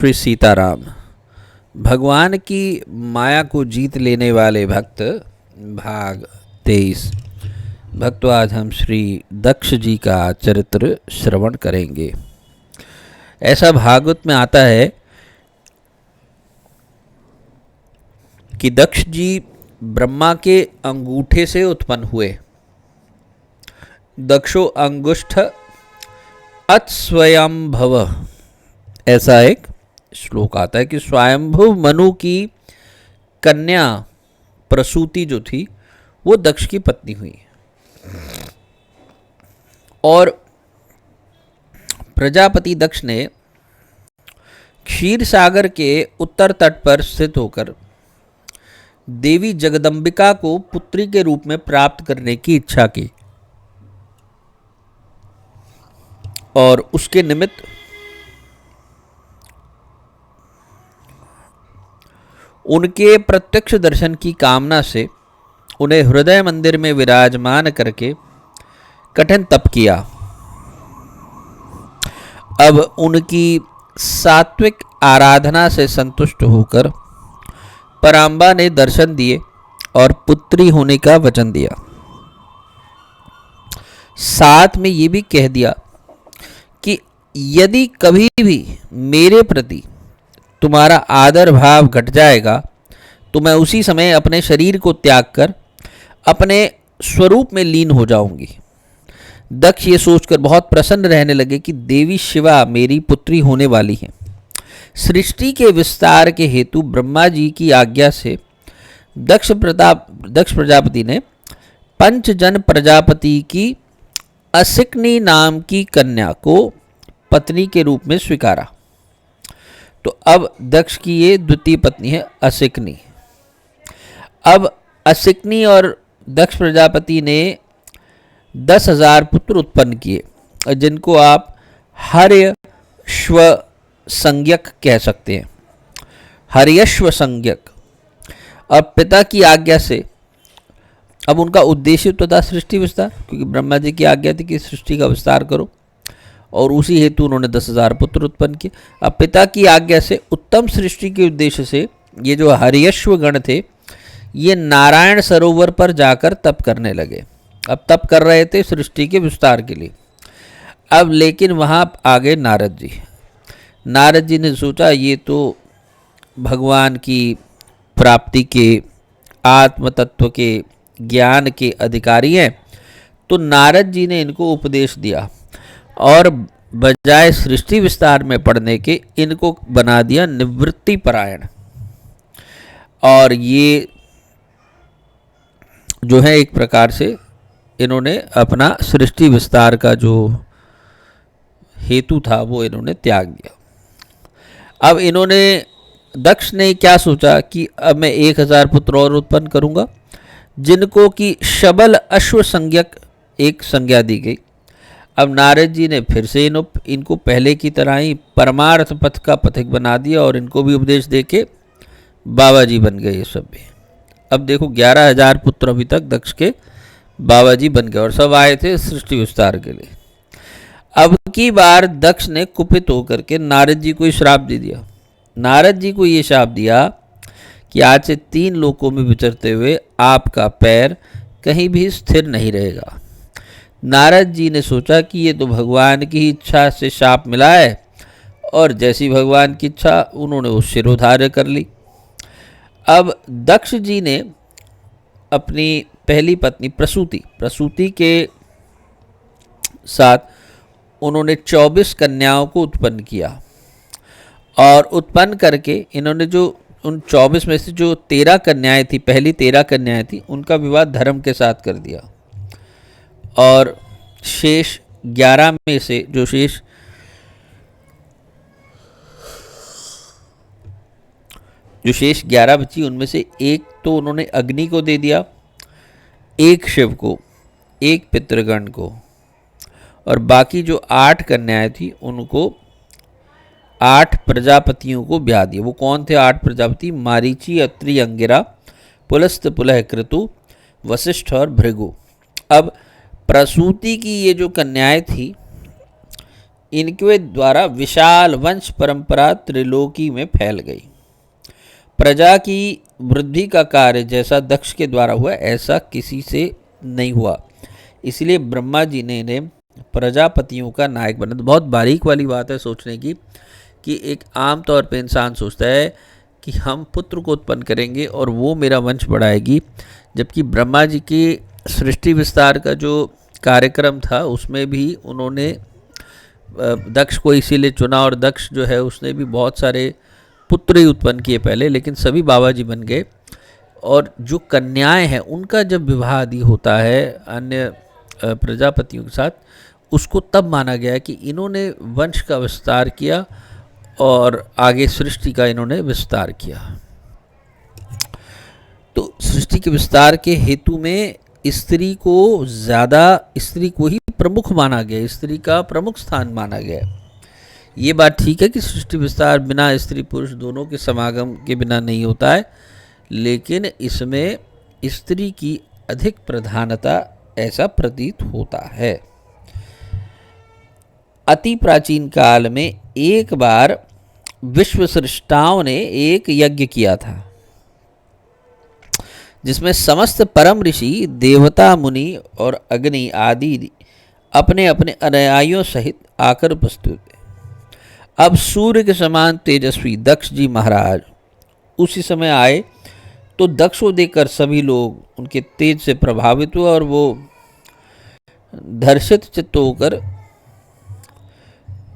श्री सीताराम। भगवान की माया को जीत लेने वाले भक्त, भाग 23। भक्तों, आज हम श्री दक्ष जी का चरित्र श्रवण करेंगे। ऐसा भागवत में आता है कि दक्ष जी ब्रह्मा के अंगूठे से उत्पन्न हुए। दक्षो अंगुष्ठ अत्स्वयंभव, ऐसा एक श्लोक आता है कि स्वयंभु मनु की कन्या प्रसूति जो थी वो दक्ष की पत्नी हुई और प्रजापति दक्ष ने क्षीर सागर के उत्तर तट पर स्थित होकर देवी जगदम्बिका को पुत्री के रूप में प्राप्त करने की इच्छा की और उसके निमित्त उनके प्रत्यक्ष दर्शन की कामना से उन्हें हृदय मंदिर में विराजमान करके कठिन तप किया। अब उनकी सात्विक आराधना से संतुष्ट होकर पराम्बा ने दर्शन दिए और पुत्री होने का वचन दिया। साथ में ये भी कह दिया कि यदि कभी भी मेरे प्रति तुम्हारा आदर भाव घट जाएगा तो मैं उसी समय अपने शरीर को त्याग कर अपने स्वरूप में लीन हो जाऊंगी। दक्ष ये सोचकर बहुत प्रसन्न रहने लगे कि देवी शिवा मेरी पुत्री होने वाली हैं। सृष्टि के विस्तार के हेतु ब्रह्मा जी की आज्ञा से दक्ष प्रजापति ने पंचजन प्रजापति की असिकनी नाम की कन्या को पत्नी के रूप में स्वीकारा। तो अब दक्ष की ये द्वितीय पत्नी है असिकनी। अब असिकनी और दक्ष प्रजापति ने 10,000 पुत्र उत्पन्न किए जिनको आप हर्यश्व संज्ञक कह सकते हैं। हर्यश्व संज्ञक। अब पिता की आज्ञा से अब उनका उद्देश्य तो था सृष्टि विस्तार, क्योंकि ब्रह्मा जी की आज्ञा थी कि सृष्टि का विस्तार करो और उसी हेतु उन्होंने 10,000 पुत्र उत्पन्न किए। अब पिता की आज्ञा से उत्तम सृष्टि के उद्देश्य से ये जो हर्यश्व गण थे ये नारायण सरोवर पर जाकर तप करने लगे। अब तप कर रहे थे सृष्टि के विस्तार के लिए। अब लेकिन वहाँ आ गए नारद जी। नारद जी ने सोचा ये तो भगवान की प्राप्ति के, आत्म तत्व के ज्ञान के अधिकारी हैं। तो नारद जी ने इनको उपदेश दिया और बजाय सृष्टि विस्तार में पढ़ने के इनको बना दिया निवृत्ति परायण। और ये जो है एक प्रकार से इन्होंने अपना सृष्टि विस्तार का जो हेतु था वो इन्होंने त्याग दिया। अब इन्होंने दक्ष ने क्या सोचा कि अब मैं 1,000 पुत्र और उत्पन्न करूंगा जिनको कि शबल अश्व संज्ञक एक संज्ञा दी गई। अब नारद जी ने फिर से इनको पहले की तरह ही परमार्थ पथ का पथिक बना दिया और इनको भी उपदेश देके बाबा जी बन गए ये सब भी। अब देखो 11,000 पुत्र अभी तक दक्ष के बाबा जी बन गए और सब आए थे सृष्टि विस्तार के लिए। अब की बार दक्ष ने कुपित होकर के नारद जी को श्राप दे दिया। नारद जी को ये श्राप दिया कि आज से 3 लोकों में विचरते हुए आपका पैर कहीं भी स्थिर नहीं रहेगा। नारद जी ने सोचा कि ये तो भगवान की इच्छा से शाप मिला है और जैसी भगवान की इच्छा उन्होंने वो शिरोधार्य कर ली। अब दक्ष जी ने अपनी पहली पत्नी प्रसूति के साथ उन्होंने 24 कन्याओं को उत्पन्न किया और उत्पन्न करके इन्होंने जो उन 24 में से जो 13 कन्याएं थी, पहली 13 कन्याएं थी, उनका विवाह धर्म के साथ कर दिया और शेष 11 में से जो शेष 11 बची उनमें से एक तो उन्होंने अग्नि को दे दिया, एक शिव को, एक पितृगण को और बाकी जो 8 कन्याएं थी उनको 8 प्रजापतियों को ब्याह दिया। वो कौन थे 8 प्रजापति? मारीची, अत्रि, अंगिरा, पुलस्त, पुलह, क्रतु, वशिष्ठ और भृगु। अब प्रसूति की ये जो कन्याएं थी इनके द्वारा विशाल वंश परंपरा त्रिलोकी में फैल गई। प्रजा की वृद्धि का कार्य जैसा दक्ष के द्वारा हुआ ऐसा किसी से नहीं हुआ, इसलिए ब्रह्मा जी ने इन्हें प्रजापतियों का नायक बना। तो बहुत बारीक वाली बात है सोचने की कि एक आम तौर पे इंसान सोचता है कि हम पुत्र को उत्पन्न करेंगे और वो मेरा वंश बढ़ाएगी, जबकि ब्रह्मा जी की सृष्टि विस्तार का जो कार्यक्रम था उसमें भी उन्होंने दक्ष को इसीलिए चुना, और दक्ष जो है उसने भी बहुत सारे पुत्र ही उत्पन्न किए पहले, लेकिन सभी बाबा जी बन गए। और जो कन्याएं हैं उनका जब विवाह आदि होता है अन्य प्रजापतियों के साथ, उसको तब माना गया कि इन्होंने वंश का विस्तार किया और आगे सृष्टि का इन्होंने विस्तार किया। तो सृष्टि के विस्तार के हेतु में स्त्री को ही प्रमुख माना गया, स्त्री का प्रमुख स्थान माना गया। ये बात ठीक है कि सृष्टि विस्तार बिना स्त्री पुरुष दोनों के समागम के बिना नहीं होता है, लेकिन इसमें स्त्री की अधिक प्रधानता ऐसा प्रतीत होता है। अति प्राचीन काल में एक बार विश्व सृष्टाओं ने एक यज्ञ किया था जिसमें समस्त परम ऋषि देवता मुनि और अग्नि आदि अपने अपने अनुयायियों सहित आकर उपस्थित थे। अब सूर्य के समान तेजस्वी दक्ष जी महाराज उसी समय आए, तो दक्ष को देखकर सभी लोग उनके तेज से प्रभावित हुए और वो धर्षित चित्त होकर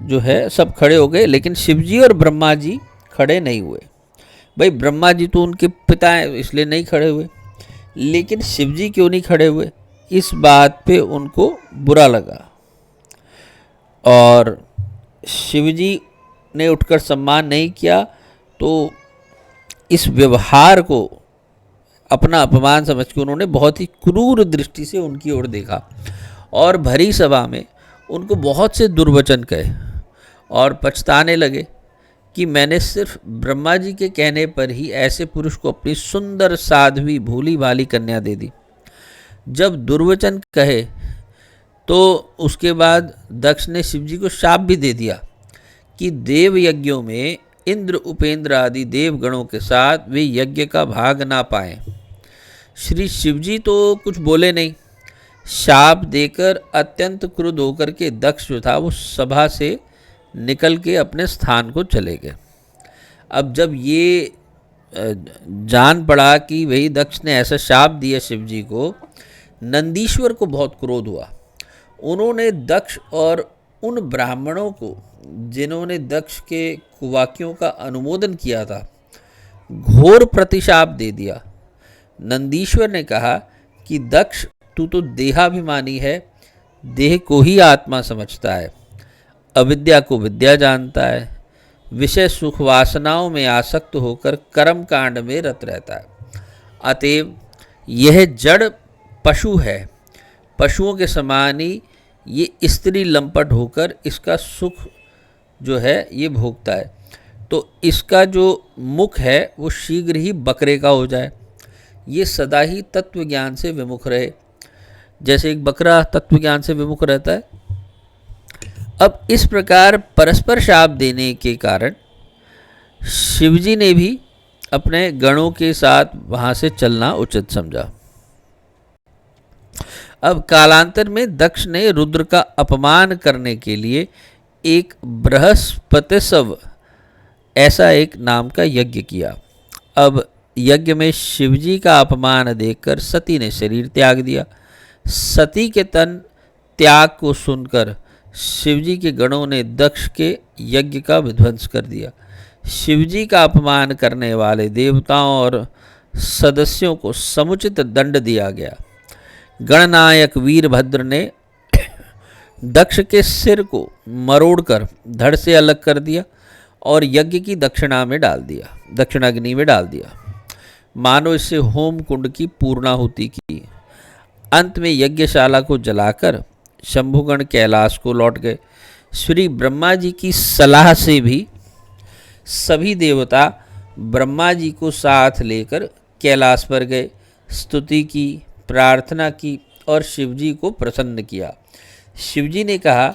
जो है सब खड़े हो गए, लेकिन शिवजी और ब्रह्मा जी खड़े नहीं हुए। भाई ब्रह्मा जी तो उनके पिता हैं इसलिए नहीं खड़े हुए, लेकिन शिवजी क्यों नहीं खड़े हुए, इस बात पे उनको बुरा लगा और शिवजी ने उठकर सम्मान नहीं किया। तो इस व्यवहार को अपना अपमान समझ के उन्होंने बहुत ही क्रूर दृष्टि से उनकी ओर देखा और भरी सभा में उनको बहुत से दुर्वचन कहे और पछताने लगे कि मैंने सिर्फ ब्रह्मा जी के कहने पर ही ऐसे पुरुष को अपनी सुंदर साध्वी भोली भाली कन्या दे दी। जब दुर्वचन कहे तो उसके बाद दक्ष ने शिवजी को शाप भी दे दिया कि देव यज्ञों में इंद्र उपेंद्र आदि देवगणों के साथ वे यज्ञ का भाग ना पाएं। श्री शिवजी तो कुछ बोले नहीं, शाप देकर अत्यंत क्रुद्ध होकर के दक्ष जो था वो सभा से निकल के अपने स्थान को चले गए। अब जब ये जान पड़ा कि वही दक्ष ने ऐसा शाप दिया शिवजी को, नंदीश्वर को बहुत क्रोध हुआ। उन्होंने दक्ष और उन ब्राह्मणों को जिन्होंने दक्ष के कुवाक्यों का अनुमोदन किया था घोर प्रतिशाप दे दिया। नंदीश्वर ने कहा कि दक्ष तू तो देहाभिमानी है, देह को ही आत्मा समझता है, अविद्या को विद्या जानता है, विषय सुख वासनाओं में आसक्त होकर कर्म कांड में रत रहता है। अतएव यह जड़ पशु है, पशुओं के समान ही ये स्त्री लंपट होकर इसका सुख जो है ये भोगता है, तो इसका जो मुख है वो शीघ्र ही बकरे का हो जाए, ये सदा ही तत्व ज्ञान से विमुख रहे, जैसे एक बकरा तत्व ज्ञान से विमुख रहता है। अब इस प्रकार परस्पर शाप देने के कारण शिवजी ने भी अपने गणों के साथ वहाँ से चलना उचित समझा। अब कालांतर में दक्ष ने रुद्र का अपमान करने के लिए एक बृहस्पतिसव ऐसा एक नाम का यज्ञ किया। अब यज्ञ में शिवजी का अपमान देखकर सती ने शरीर त्याग दिया। सती के तन त्याग को सुनकर शिवजी के गणों ने दक्ष के यज्ञ का विध्वंस कर दिया। शिवजी का अपमान करने वाले देवताओं और सदस्यों को समुचित दंड दिया गया। गणनायक वीरभद्र ने दक्ष के सिर को मरोड़कर धड़ से अलग कर दिया और यज्ञ की दक्षिणाग्नि में डाल दिया, मानो इससे होम कुंड की पूर्णाहुति की। अंत में यज्ञशाला को जलाकर शंभुगण कैलाश को लौट गए। श्री ब्रह्मा जी की सलाह से भी सभी देवता ब्रह्मा जी को साथ लेकर कैलाश पर गए, स्तुति की, प्रार्थना की और शिवजी को प्रसन्न किया। शिवजी ने कहा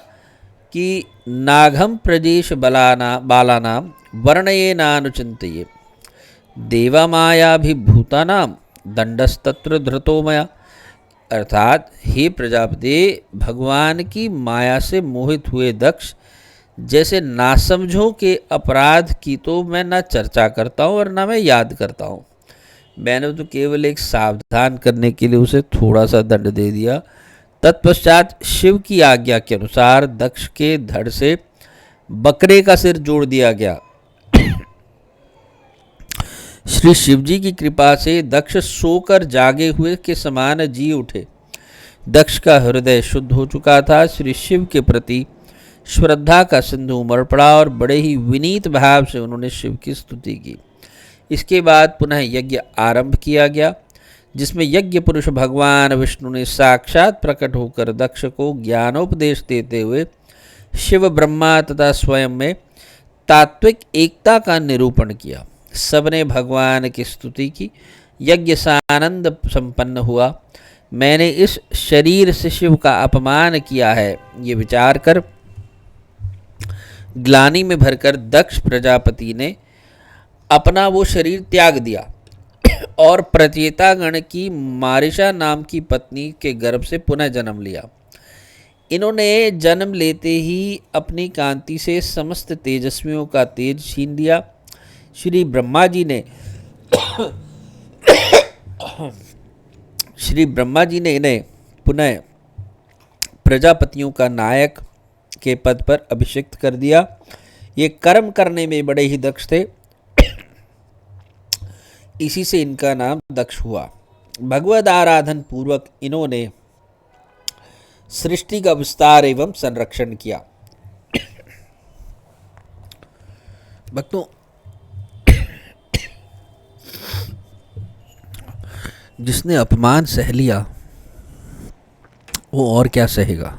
कि नाघम प्रदेश बालानां वर्णये नानुचिंतये देवामायाभिभूतानां दंडस्तत्र धृतो मया। अर्थात हे प्रजापति, भगवान की माया से मोहित हुए दक्ष जैसे नासमझों के अपराध की तो मैं ना चर्चा करता हूँ और ना मैं याद करता हूँ। मैंने तो केवल एक सावधान करने के लिए उसे थोड़ा सा दंड दे दिया। तत्पश्चात शिव की आज्ञा के अनुसार दक्ष के धड़ से बकरे का सिर जोड़ दिया गया। श्री शिवजी की कृपा से दक्ष सोकर जागे हुए के समान जी उठे। दक्ष का हृदय शुद्ध हो चुका था। श्री शिव के प्रति श्रद्धा का सिंधु उमड़ पड़ा और बड़े ही विनीत भाव से उन्होंने शिव की स्तुति की। इसके बाद पुनः यज्ञ आरंभ किया गया, जिसमें यज्ञ पुरुष भगवान विष्णु ने साक्षात प्रकट होकर दक्ष को ज्ञानोपदेश देते हुए शिव ब्रह्मा तथा स्वयं में तात्विक एकता का निरूपण किया। सबने भगवान की स्तुति की। यज्ञ सानंद संपन्न हुआ। मैंने इस शरीर से शिव का अपमान किया है, ये विचार कर ग्लानि में भरकर दक्ष प्रजापति ने अपना वो शरीर त्याग दिया और प्रचेतागण की मारिशा नाम की पत्नी के गर्भ से पुनः जन्म लिया। इन्होंने जन्म लेते ही अपनी कांति से समस्त तेजस्वियों का तेज छीन लिया। श्री ब्रह्मा जी ने इन्हें पुनः प्रजापतियों का नायक के पद पर अभिषिक्त कर दिया। ये कर्म करने में बड़े ही दक्ष थे, इसी से इनका नाम दक्ष हुआ। भगवद आराधन पूर्वक इन्होंने सृष्टि का विस्तार एवं संरक्षण किया। भक्तों, जिसने अपमान सह लिया वो और क्या सहेगा।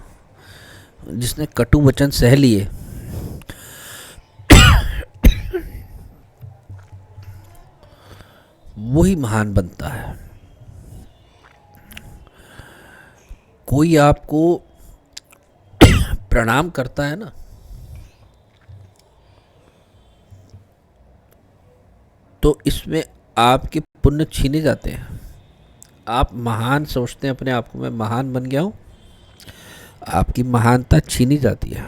जिसने कटु वचन सह लिए वही महान बनता है। कोई आपको प्रणाम करता है ना, तो इसमें आपके पुण्य छीने जाते हैं। आप महान सोचते हैं अपने आप को, मैं महान बन गया हूं, आपकी महानता छीनी जाती है।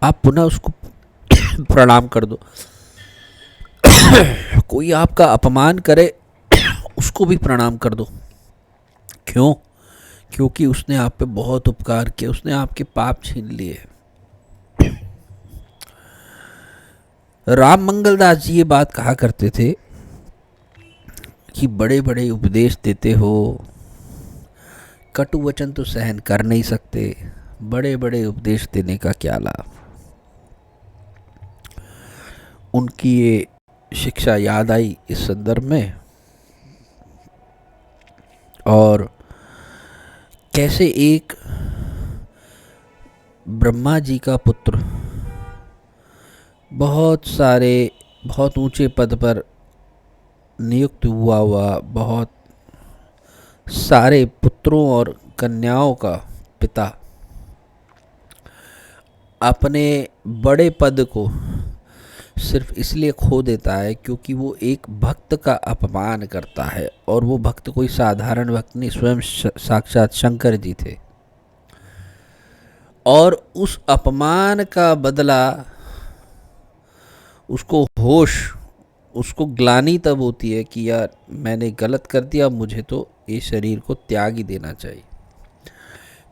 आप पुनः उसको प्रणाम कर दो। कोई आपका अपमान करे उसको भी प्रणाम कर दो। क्यों? क्योंकि उसने आप पे बहुत उपकार किया, उसने आपके पाप छीन लिए। राम मंगलदास जी ये बात कहा करते थे कि बड़े बड़े उपदेश देते हो, कटु वचन तो सहन कर नहीं सकते, बड़े बड़े उपदेश देने का क्या लाभ। उनकी ये शिक्षा याद आई इस संदर्भ में, और कैसे एक ब्रह्मा जी का पुत्र बहुत ऊंचे पद पर नियुक्त हुआ, बहुत सारे पुत्रों और कन्याओं का पिता अपने बड़े पद को सिर्फ इसलिए खो देता है क्योंकि वो एक भक्त का अपमान करता है। और वो भक्त कोई साधारण भक्त नहीं, स्वयं साक्षात शंकर जी थे। और उस अपमान का बदला उसको ग्लानि तब होती है कि यार मैंने गलत कर दिया, मुझे तो ये शरीर को त्याग ही देना चाहिए।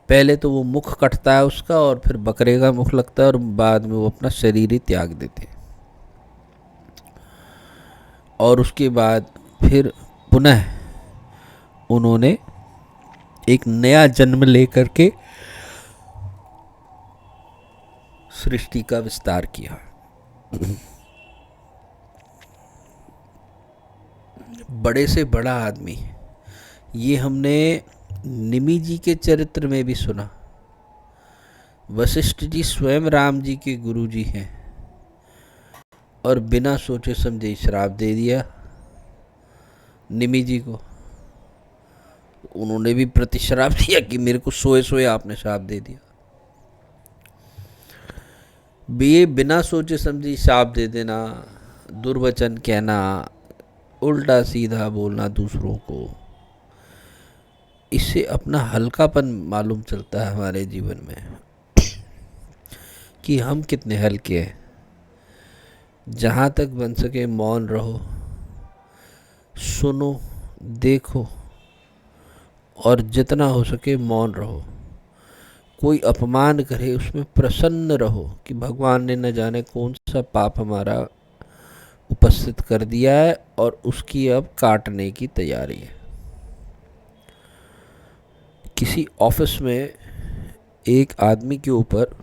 पहले तो वो मुख कटता है उसका, और फिर बकरे का मुख लगता है, और बाद में वो अपना शरीर ही त्याग देते हैं। और उसके बाद फिर पुनः उन्होंने एक नया जन्म लेकर के सृष्टि का विस्तार किया। बड़े से बड़ा आदमी, ये हमने निमि जी के चरित्र में भी सुना। वशिष्ठ जी स्वयं राम जी के गुरु जी हैं, और बिना सोचे समझे श्राप दे दिया निमि जी को। उन्होंने भी प्रतिश्राप दिया कि मेरे को सोए सोए आपने श्राप दे दिया। ये बिना सोचे समझी शाप दे देना, दुर्वचन कहना, उल्टा सीधा बोलना दूसरों को, इससे अपना हल्कापन मालूम चलता है हमारे जीवन में कि हम कितने हल्के हैं। जहाँ तक बन सके मौन रहो, सुनो, देखो और जितना हो सके मौन रहो। कोई अपमान करे उसमें प्रसन्न रहो कि भगवान ने न जाने कौन सा पाप हमारा उपस्थित कर दिया है और उसकी अब काटने की तैयारी है। किसी ऑफिस में एक आदमी के ऊपर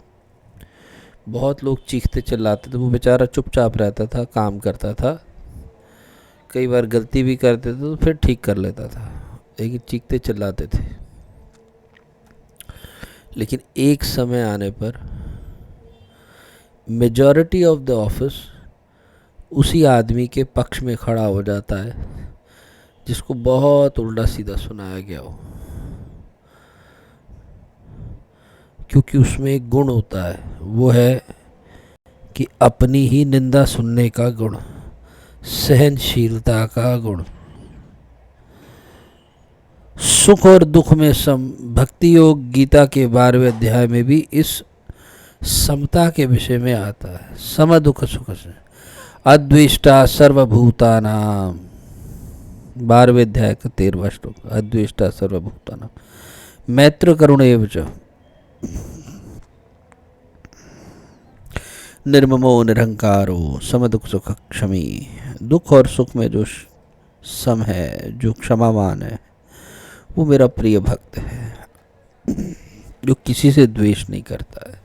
बहुत लोग चीखते चिल्लाते थे, वो बेचारा चुपचाप रहता था, काम करता था, कई बार गलती भी करते थे तो फिर ठीक कर लेता था, लेकिन चीखते चिल्लाते थे। लेकिन एक समय आने पर मेजॉरिटी ऑफ द ऑफिस उसी आदमी के पक्ष में खड़ा हो जाता है जिसको बहुत उल्टा सीधा सुनाया गया हो, क्योंकि उसमें एक गुण होता है, वो है कि अपनी ही निंदा सुनने का गुण, सहनशीलता का गुण। सुख और दुख में सम, भक्ति योग गीता के 12वें अध्याय में भी इस समता के विषय में आता है। सम दुख सुख से अद्वेष्टा सर्वभूतानाम, 12वें अध्याय का 13वां श्लोक, अद्वेष्टा सर्वभूतानाम मैत्र करुण एव च निर्ममो निरहंकारो सम दुख सुख क्षमी। दुख और सुख में जो सम है, जो क्षमावान है, वो मेरा प्रिय भक्त है। जो किसी से द्वेष नहीं करता है,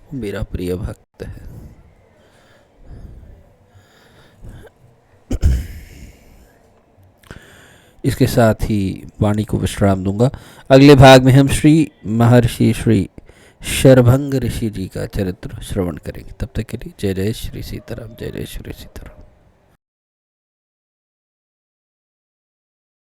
वो मेरा प्रिय भक्त है। इसके साथ ही वाणी को विश्राम दूंगा। अगले भाग में हम श्री महर्षि श्री शरभंग ऋषि जी का चरित्र श्रवण करेंगे। तब तक के लिए जय जय श्री सीताराम, जय जय श्री सीताराम।